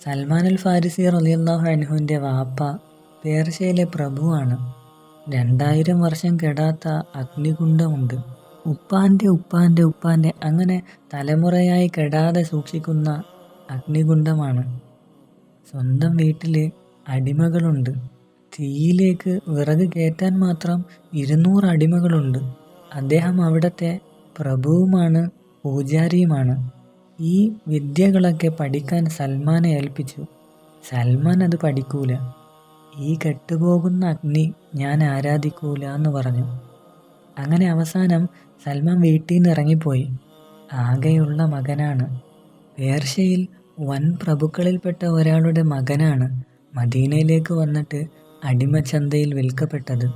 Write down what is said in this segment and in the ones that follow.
സൽമാൻ അൽ ഫാരിസി റളിയല്ലാഹു അൻഹുവിൻ്റെ വാപ്പ പേർഷ്യയിലെ പ്രഭുവാണ്. 2000 വർഷം കെടാത്ത അഗ്നികുണ്ഡമുണ്ട്. ഉപ്പാൻ്റെ ഉപ്പാൻ്റെ ഉപ്പാൻ്റെ അങ്ങനെ തലമുറയായി കെടാതെ സൂക്ഷിക്കുന്ന അഗ്നികുണ്ഡമാണ്. സ്വന്തം വീട്ടിൽ അടിമകളുണ്ട്. തീയിലേക്ക് വിറക് കയറ്റാൻ മാത്രം 200 അടിമകളുണ്ട്. അദ്ദേഹം അവിടുത്തെ പ്രഭുവുമാണ്, പൂജാരിയുമാണ്. ഈ വിദ്യകളൊക്കെ പഠിക്കാൻ സൽമാനെ ഏൽപ്പിച്ചു. സൽമാൻ അത് പഠിക്കൂല. ഈ കെട്ടുപോകുന്ന അഗ്നി ഞാൻ ആരാധിക്കൂല എന്ന് പറഞ്ഞു. അങ്ങനെ അവസാനം സൽമാൻ വീട്ടിൽ നിന്ന് ഇറങ്ങിപ്പോയി. ആകെയുള്ള മകനാണ്. പേർഷ്യയിൽ വൻ പ്രഭുക്കളിൽപ്പെട്ട ഒരാളുടെ മകനാണ് മദീനയിലേക്ക് വന്നിട്ട് അടിമച്ചന്തയിൽ വിൽക്കപ്പെട്ടത്.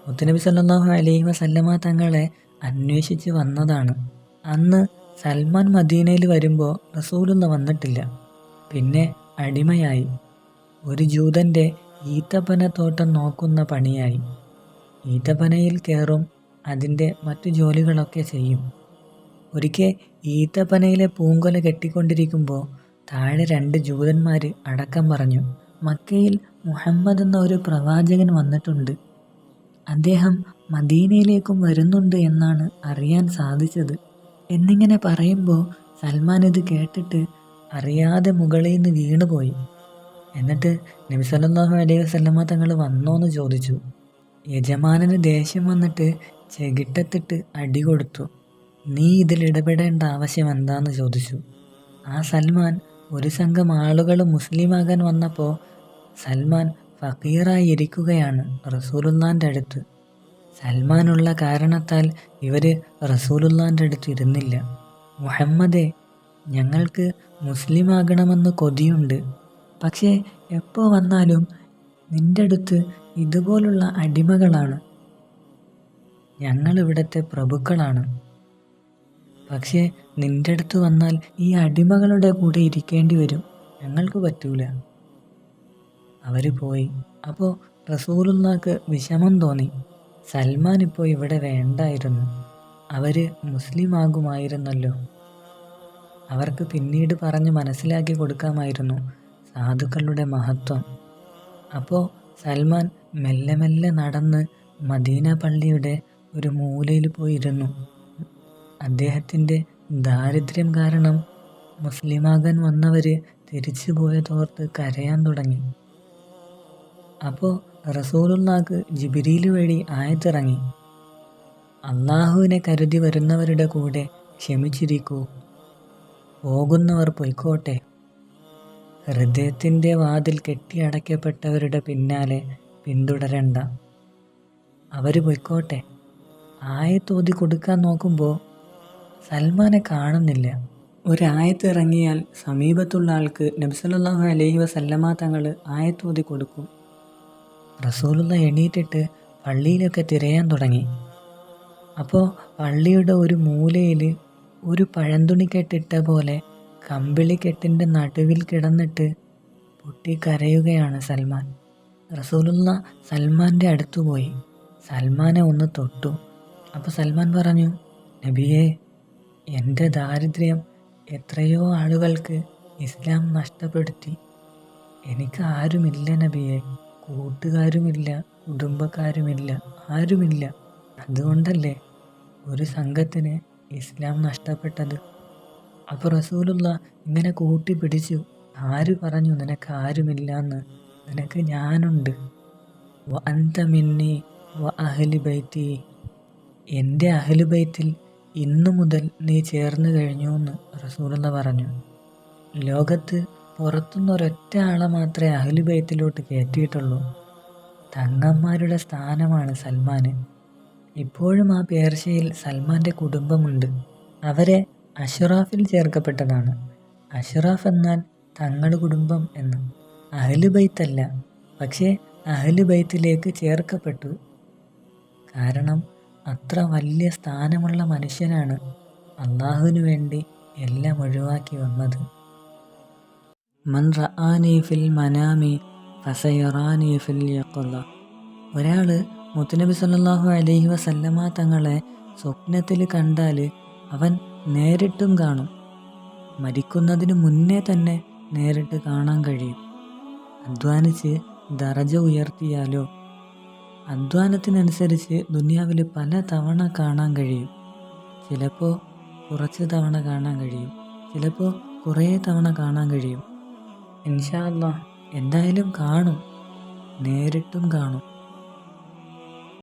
മുത്തുനബി സല്ലല്ലാഹു അലൈഹി വസല്ലമ തങ്ങളെ അന്വേഷിച്ച് വന്നതാണ്. അന്ന് സൽമാൻ മദീനയിൽ വരുമ്പോൾ റസൂലുള്ള വന്നിട്ടില്ല. പിന്നെ അടിമയായി. ഒരു ജൂതൻ്റെ ഈത്തപ്പനത്തോട്ടം നോക്കുന്ന പണിയായി. ഈത്തപ്പനയിൽ കയറും, അതിൻ്റെ മറ്റു ജോലികളൊക്കെ ചെയ്യും. ഒരിക്കൽ ഈത്തപ്പനയിലെ പൂങ്കൊല കെട്ടിക്കൊണ്ടിരിക്കുമ്പോൾ താഴെ 2 ജൂതന്മാർ അടക്കം പറഞ്ഞു, മക്കയിൽ മുഹമ്മദ് എന്ന ഒരു പ്രവാചകൻ വന്നിട്ടുണ്ട്. അദ്ദേഹം മദീനയിലേക്കും വരുന്നുണ്ട് എന്നാണ് അറിയാൻ സാധിച്ചത് എന്നിങ്ങനെ പറയുമ്പോൾ സൽമാൻ ഇത് കേട്ടിട്ട് അറിയാതെ മുകളിൽ നിന്ന് വീണുപോയി. എന്നിട്ട് നബി സല്ലല്ലാഹു അലൈഹി വസല്ലമ തങ്ങൾ വന്നോന്ന് ചോദിച്ചു. യജമാനന് ദേഷ്യം വന്നിട്ട് ചെകിട്ടത്തിട്ട് അടി കൊടുത്തു. നീ ഇതിൽ ഇടപെടേണ്ട ആവശ്യം എന്താന്ന് ചോദിച്ചു. ആ സൽമാൻ ഒരു സംഘം ആളുകൾ മുസ്ലിമാകാൻ വന്നപ്പോൾ സൽമാൻ ഫക്കീറായി ഇരിക്കുകയാണ് റസൂലുള്ളാൻ്റെ അടുത്ത്. സൽമാനുള്ള കാരണത്താൽ ഇവർ റസൂലുള്ളാൻ്റെ അടുത്ത് ഇരുന്നില്ല. മുഹമ്മദേ, ഞങ്ങൾക്ക് മുസ്ലിമാകണമെന്ന് കൊതിയുണ്ട്. പക്ഷേ എപ്പോൾ വന്നാലും നിൻ്റെ അടുത്ത് ഇതുപോലുള്ള അടിമകളാണ്. ഞങ്ങളിവിടുത്തെ പ്രഭുക്കളാണ്. പക്ഷേ നിൻ്റെ അടുത്ത് വന്നാൽ ഈ അടിമകളുടെ കൂടെ ഇരിക്കേണ്ടി വരും. ഞങ്ങൾക്ക് പറ്റൂല. അവർ പോയി. അപ്പോൾ റസൂലുള്ളാക്ക് വിഷമം തോന്നി. സൽമാൻ ഇപ്പോൾ ഇവിടെ വേണ്ടായിരുന്നു. അവർ മുസ്ലിം ആകുമായിരുന്നല്ലോ. അവർക്ക് പിന്നീട് പറഞ്ഞ് മനസ്സിലാക്കി കൊടുക്കാമായിരുന്നു സാധുക്കളുടെ മഹത്വം. അപ്പോൾ സൽമാൻ മെല്ലെ മെല്ലെ നടന്ന് മദീന പള്ളിയുടെ ഒരു മൂലയിൽ പോയിരുന്നു. അദ്ദേഹത്തിൻ്റെ ദാരിദ്ര്യം കാരണം മുസ്ലിമാകാൻ വന്നവർ തിരിച്ചു പോയതോർത്ത് കരയാൻ തുടങ്ങി. അപ്പോൾ റസൂലുള്ളാക്ക് ജിബ്രീൽ വഴി ആയത്തിറങ്ങി. അള്ളാഹുവിനെ കരുതി വരുന്നവരുടെ കൂടെ ക്ഷമിച്ചിരിക്കൂ, പോകുന്നവർ പൊയ്ക്കോട്ടെ. ഹൃദയത്തിൻ്റെ വാതിൽ കെട്ടിയടയ്ക്കപ്പെട്ടവരുടെ പിന്നാലെ പിന്തുടരണ്ട, അവർ പൊയ്ക്കോട്ടെ. ആയത്തോതി കൊടുക്കാൻ നോക്കുമ്പോൾ സൽമാനെ കാണുന്നില്ല. ഒരായത്ത് ഇറങ്ങിയാൽ സമീപത്തുള്ള ആൾക്ക് നബി സല്ലല്ലാഹു അലൈഹി വസല്ലമ തങ്ങൾ ആയത്തോതി കൊടുക്കും. റസൂലുള്ള എണീറ്റിട്ട് പള്ളിയിലൊക്കെ തിരയാൻ തുടങ്ങി. അപ്പോൾ പള്ളിയുടെ ഒരു മൂലയിൽ ഒരു പഴന്തുണിക്കെട്ടിട്ട പോലെ കമ്പിളിക്കെട്ടിൻ്റെ നടുവിൽ കിടന്നിട്ട് പൊട്ടിക്കരയുകയാണ് സൽമാൻ. റസൂലുള്ള സൽമാൻ്റെ അടുത്ത് പോയി സൽമാനെ ഒന്ന് തൊട്ടു. അപ്പോൾ സൽമാൻ പറഞ്ഞു, നബിയേ, എൻ്റെ ദാരിദ്ര്യം എത്രയോ ആളുകൾക്ക് ഇസ്ലാം നഷ്ടപ്പെടുത്തി. എനിക്ക് ആരുമില്ല നബിയേ, കൂട്ടുകാരുമില്ല, കുടുംബക്കാരുമില്ല, ആരുമില്ല. അതുകൊണ്ടല്ലേ ഒരു സംഘത്തിന് ഇസ്ലാം നഷ്ടപ്പെട്ടത്. അപ്പോൾ റസൂലുള്ള ഇങ്ങനെ കൂട്ടിപ്പിടിച്ചു. ആര് പറഞ്ഞു നിനക്ക് ആരുമില്ലാന്ന്? നിനക്ക് ഞാനുണ്ട്. വ അൻത മിന്നി വ അഹ്ലി ബൈത്തി, എൻ്റെ അഹ്ലു ബൈത്തിൽ ഇന്നു മുതൽ നീ ചേർന്ന് കഴിഞ്ഞു എന്ന് റസൂലുള്ള പറഞ്ഞു. ലോകത്ത് പുറത്തുനിന്നൊരൊറ്റ ആളെ മാത്രമേ അഹ്ലു ബൈത്തിലോട്ട് കയറ്റിയിട്ടുള്ളൂ. തങ്ങന്മാരുടെ സ്ഥാനമാണ് സൽമാന്. ഇപ്പോഴും ആ പേർഷ്യയിൽ സൽമാൻ്റെ കുടുംബമുണ്ട്. അവരെ അഷ്റാഫിൽ ചേർക്കപ്പെട്ടതാണ്. അഷ്റാഫ് എന്നാൽ തങ്ങളുടെ കുടുംബം എന്ന്. അഹ്ലു ബൈത്തല്ല, പക്ഷേ അഹ്ലു ബൈത്തിലേക്ക് ചേർക്കപ്പെട്ടു. കാരണം അത്ര വലിയ സ്ഥാനമുള്ള മനുഷ്യനാണ് അള്ളാഹുവിന് വേണ്ടി എല്ലാം ഒഴിവാക്കി വന്നത്. മൻ റആനി ഫിൽ മനാമി ഫസയറാനി ഫിൽ യഖ്ള. ഒരാൾ മുത്തുനബി സല്ലല്ലാഹു അലൈഹി വസല്ലമ തങ്ങളെ സ്വപ്നത്തിൽ കണ്ടാൽ അവൻ നേരിട്ടും കാണും. മരിക്കുന്നതിന് മുന്നേ തന്നെ നേരിട്ട് കാണാൻ കഴിയും. അധ്വാനിച്ച് ദറജ ഉയർത്തിയാലോ അധ്വാനത്തിനനുസരിച്ച് ദുനിയാവിൽ പല തവണ കാണാൻ കഴിയും. ചിലപ്പോൾ കുറച്ച് തവണ കാണാൻ കഴിയും, ചിലപ്പോൾ കുറേ തവണ കാണാൻ കഴിയും. ഇൻഷാ അല്ലാഹ് എന്തായാലും കാണും, നേരിട്ടും കാണും.